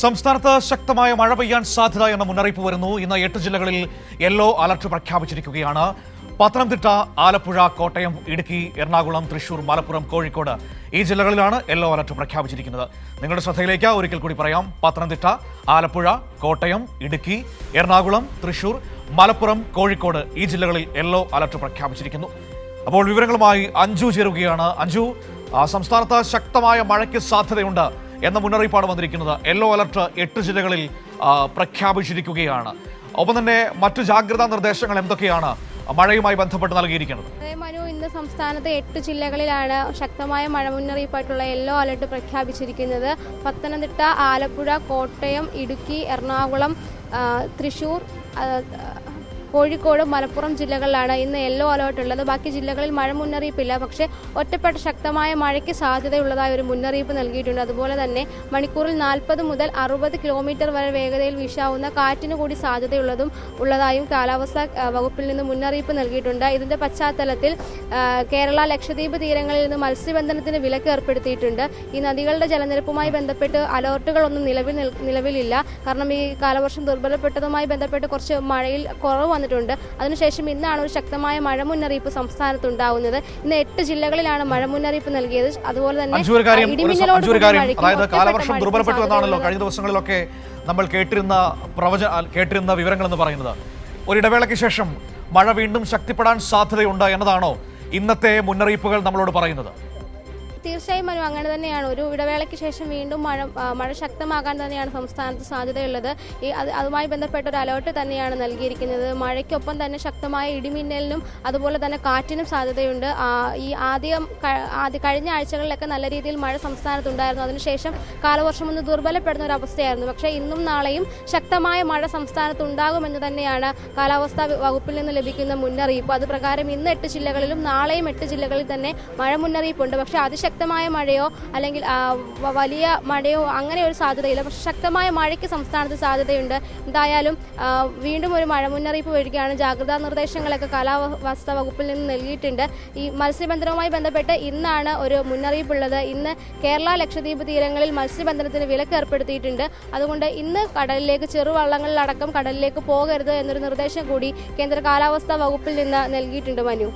സംസ്ഥാനത്ത് ശക്തമായ മഴ പെയ്യാൻ സാധ്യത എന്ന മുന്നറിയിപ്പ് വരുന്നു. ഇന്ന് 8 ജില്ലകളിൽ യെല്ലോ അലർട്ട് പ്രഖ്യാപിച്ചിരിക്കുകയാണ്. പത്തനംതിട്ട, ആലപ്പുഴ, കോട്ടയം, ഇടുക്കി, എറണാകുളം, തൃശൂർ, മലപ്പുറം, കോഴിക്കോട് ഈ ജില്ലകളിലാണ് യെല്ലോ അലർട്ട് പ്രഖ്യാപിച്ചിരിക്കുന്നത്. നിങ്ങളുടെ ശ്രദ്ധയിലേക്ക് ഒരിക്കൽ കൂടി പറയാം. പത്തനംതിട്ട, ആലപ്പുഴ, കോട്ടയം, ഇടുക്കി, എറണാകുളം, തൃശൂർ, മലപ്പുറം, കോഴിക്കോട് ഈ ജില്ലകളിൽ യെല്ലോ അലർട്ട് പ്രഖ്യാപിച്ചിരിക്കുന്നു. അപ്പോൾ വിവരങ്ങളുമായി അഞ്ജു ചേരുകയാണ്. അഞ്ജു, സംസ്ഥാനത്ത് ശക്തമായ മഴയ്ക്ക് സാധ്യതയുണ്ട് എന്ന മുന്നറിയിപ്പാണ് വന്നിരിക്കുന്നത്. യെല്ലോ അലർട്ട് 8 ജില്ലകളിൽ പ്രഖ്യാപിച്ചിരിക്കുകയാണ്. ഒപ്പം തന്നെ മറ്റു ജാഗ്രതാ നിർദ്ദേശങ്ങൾ എന്തൊക്കെയാണ് മഴയുമായി ബന്ധപ്പെട്ട് നൽകിയിരിക്കുന്നത്? മനു, ഇന്ന് സംസ്ഥാനത്തെ 8 ജില്ലകളിലാണ് ശക്തമായ മഴ മുന്നറിയിപ്പായിട്ടുള്ള യെല്ലോ അലർട്ട് പ്രഖ്യാപിച്ചിരിക്കുന്നത്. പത്തനംതിട്ട, ആലപ്പുഴ, കോട്ടയം, ഇടുക്കി, എറണാകുളം, തൃശൂർ, കോഴിക്കോട്, മലപ്പുറം ജില്ലകളിലാണ് ഇന്ന് യെല്ലോ അലേർട്ട് ഉള്ളത്. ബാക്കി ജില്ലകളിൽ മഴ മുന്നറിയിപ്പില്ല. പക്ഷേ ഒറ്റപ്പെട്ട ശക്തമായ മഴയ്ക്ക് സാധ്യതയുള്ളതായ ഒരു മുന്നറിയിപ്പ് നൽകിയിട്ടുണ്ട്. അതുപോലെ തന്നെ മണിക്കൂറിൽ 40 മുതൽ 60 കിലോമീറ്റർ വരെ വേഗതയിൽ വീശാവുന്ന കാറ്റിന് കൂടി ഉള്ളതായും കാലാവസ്ഥാ വകുപ്പിൽ നിന്ന് മുന്നറിയിപ്പ് നൽകിയിട്ടുണ്ട്. ഇതിന്റെ പശ്ചാത്തലത്തിൽ കേരള, ലക്ഷദ്വീപ് തീരങ്ങളിൽ നിന്ന് മത്സ്യബന്ധനത്തിന് വിലക്ക് ഏർപ്പെടുത്തിയിട്ടുണ്ട്. ഈ നദികളുടെ ജലനിരപ്പുമായി ബന്ധപ്പെട്ട് അലേർട്ടുകളൊന്നും നിലവിലില്ല. കാരണം ഈ കാലവർഷം ദുർബലപ്പെട്ടതുമായി ബന്ധപ്പെട്ട് കുറച്ച് മഴയിൽ കുറവ് വന്നിട്ടുണ്ട്. അതിനുശേഷം ഇന്നാണ് ഒരു ശക്തമായ മഴ മുന്നറിയിപ്പ് സംസ്ഥാനത്ത് ഉണ്ടാവുന്നത്. ഇന്ന് 8 ജില്ലകളിലാണ് മഴ മുന്നറിയിപ്പ് നൽകിയത്. അതുപോലെ തന്നെ അതായത് കാലവർഷം ദുർബലപ്പെട്ടു എന്നാണല്ലോ കഴിഞ്ഞ ദിവസങ്ങളിലൊക്കെ നമ്മൾ കേട്ടിരുന്ന വിവരങ്ങൾ എന്ന് പറയുന്നത്. ഒരിടവേളയ്ക്ക് ശേഷം മഴ വീണ്ടും ശക്തിപ്പെടാൻ സാധ്യതയുണ്ട് എന്നതാണോ ഇന്നത്തെ മുന്നറിയിപ്പുകൾ നമ്മളോട് പറയുന്നത്? തീർച്ചയായും മനു, അങ്ങനെ തന്നെയാണ്. ഒരു ഇടവേളയ്ക്ക് ശേഷം വീണ്ടും മഴ ശക്തമാകാൻ തന്നെയാണ് സംസ്ഥാനത്ത് സാധ്യതയുള്ളത്. അതുമായി ബന്ധപ്പെട്ട ഒരു അലേർട്ട് തന്നെയാണ് നൽകിയിരിക്കുന്നത്. മഴയ്ക്കൊപ്പം തന്നെ ശക്തമായ ഇടിമിന്നലിനും അതുപോലെ തന്നെ കാറ്റിനും സാധ്യതയുണ്ട്. കഴിഞ്ഞ ആഴ്ചകളിലൊക്കെ നല്ല രീതിയിൽ മഴ സംസ്ഥാനത്തുണ്ടായിരുന്നു. അതിനുശേഷം കാലവർഷം ഒന്ന് ദുർബലപ്പെടുന്ന ഒരു അവസ്ഥയായിരുന്നു. പക്ഷേ ഇന്നും നാളെയും ശക്തമായ മഴ സംസ്ഥാനത്ത് ഉണ്ടാകുമെന്ന് തന്നെയാണ് കാലാവസ്ഥാ വകുപ്പിൽ നിന്ന് ലഭിക്കുന്ന മുന്നറിയിപ്പ്. അത് പ്രകാരം ഇന്ന് 8 ജില്ലകളിലും നാളെയും 8 ജില്ലകളിൽ തന്നെ മഴ മുന്നറിയിപ്പുണ്ട്. പക്ഷേ ശക്തമായ മഴയോ അല്ലെങ്കിൽ വലിയ മഴയോ അങ്ങനെ ഒരു സാധ്യതയില്ല. പക്ഷെ ശക്തമായ മഴയ്ക്ക് സംസ്ഥാനത്ത് സാധ്യതയുണ്ട്. എന്തായാലും വീണ്ടും ഒരു മഴ മുന്നറിയിപ്പ് വരികയാണ്. ജാഗ്രതാ നിർദ്ദേശങ്ങളൊക്കെ കാലാവസ്ഥാ വകുപ്പിൽ നിന്ന് നൽകിയിട്ടുണ്ട്. ഈ മത്സ്യബന്ധനവുമായി ബന്ധപ്പെട്ട് ഇന്നാണ് ഒരു മുന്നറിയിപ്പുള്ളത്. ഇന്ന് കേരള, ലക്ഷദ്വീപ് തീരങ്ങളിൽ മത്സ്യബന്ധനത്തിന് വിലക്ക് ഏർപ്പെടുത്തിയിട്ടുണ്ട്. അതുകൊണ്ട് ഇന്ന് കടലിലേക്ക്, ചെറുവള്ളങ്ങളിലടക്കം കടലിലേക്ക് പോകരുത് എന്നൊരു നിർദ്ദേശം കൂടി കേന്ദ്ര കാലാവസ്ഥാ വകുപ്പിൽ നിന്ന് നൽകിയിട്ടുണ്ട് മനു.